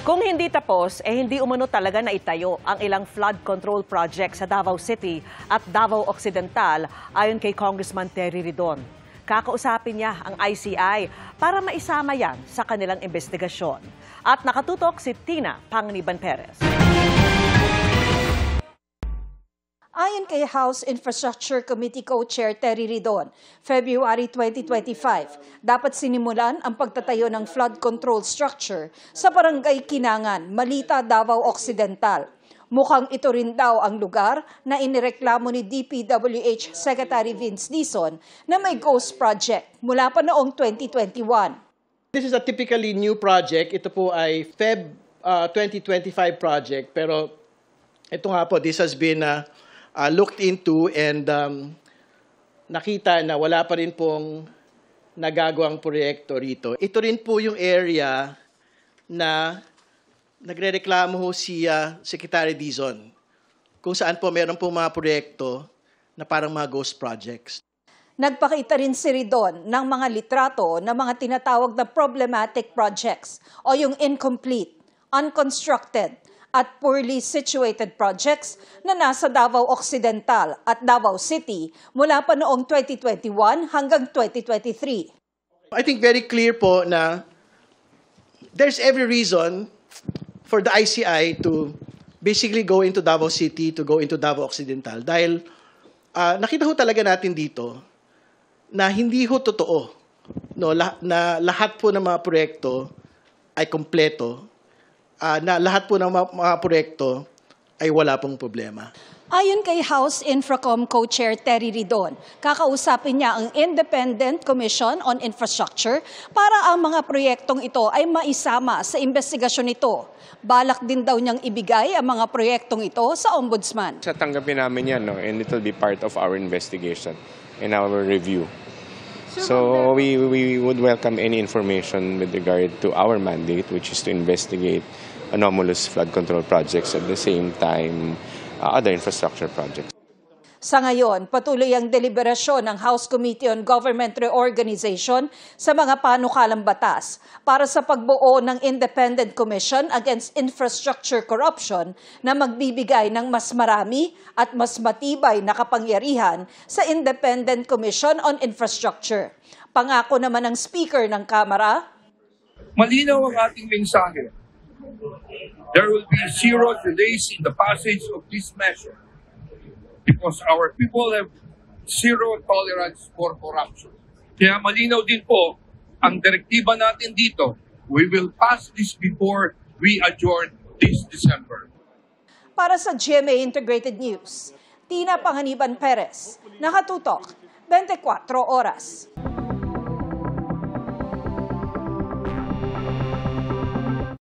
Kung hindi tapos, hindi umano talaga na itayo ang ilang flood control project sa Davao City at Davao Occidental ayon kay Congressman Terry Ridon. Kakausapin niya ang ICI para maisama yan sa kanilang investigasyon. At nakatutok si Tina Panganiban Perez. Ayon kay House Infrastructure Committee Co-Chair Terry Ridon, February 2025, dapat sinimulan ang pagtatayo ng flood control structure sa Barangay Kinangan, Malita, Davao Occidental. Mukhang ito rin daw ang lugar na inireklamo ni DPWH Secretary Vince Dizon na may ghost project mula pa noong 2021. This is a typically new project. Ito po ay Feb 2025 project, pero ito nga po, this has been looked into and nakita na wala pa rin pong nagagawang proyekto rito. Ito rin po yung area na nagrereklamo ho si Secretary Dizon kung saan po meron po mga proyekto na parang mga ghost projects. Nagpakita rin si Ridon ng mga litrato ng mga tinatawag na problematic projects o yung incomplete, unconstructed, at poorly situated projects na nasa Davao Occidental at Davao City mula pa noong 2021 hanggang 2023. I think very clear po na there's every reason for the ICI to basically go into Davao City, to go into Davao Occidental. Dahil nakita ho talaga natin dito na hindi ho totoo no, na lahat po ng mga proyekto ay kompleto. Na lahat po ng mga proyekto ay wala pong problema. Ayon kay House Infracom Co-Chair Terry Ridon, kakausapin niya ang Independent Commission on Infrastructure para ang mga proyektong ito ay maisama sa investigasyon nito. Balak din daw niyang ibigay ang mga proyektong ito sa Ombudsman. Sa tanggapin namin yan, no? And it will be part of our investigation and our review. So we would welcome any information with regard to our mandate, which is to investigate anomalous flood control projects at the same time other infrastructure projects. Sa ngayon, patuloy ang deliberasyon ng House Committee on Government Reorganization sa mga panukalang batas para sa pagbuo ng Independent Commission Against Infrastructure Corruption na magbibigay ng mas marami at mas matibay na kapangyarihan sa Independent Commission on Infrastructure. Pangako naman ng Speaker ng Kamara, malinaw ang ating mensahe. There will be zero delays in the passage of this measure because our people have zero tolerance for corruption. Kaya malinaw din po ang direktiba natin dito. We will pass this before we adjourn this December. Para sa GMA Integrated News, Tina Panganiban Perez, nakatutok, 24 oras.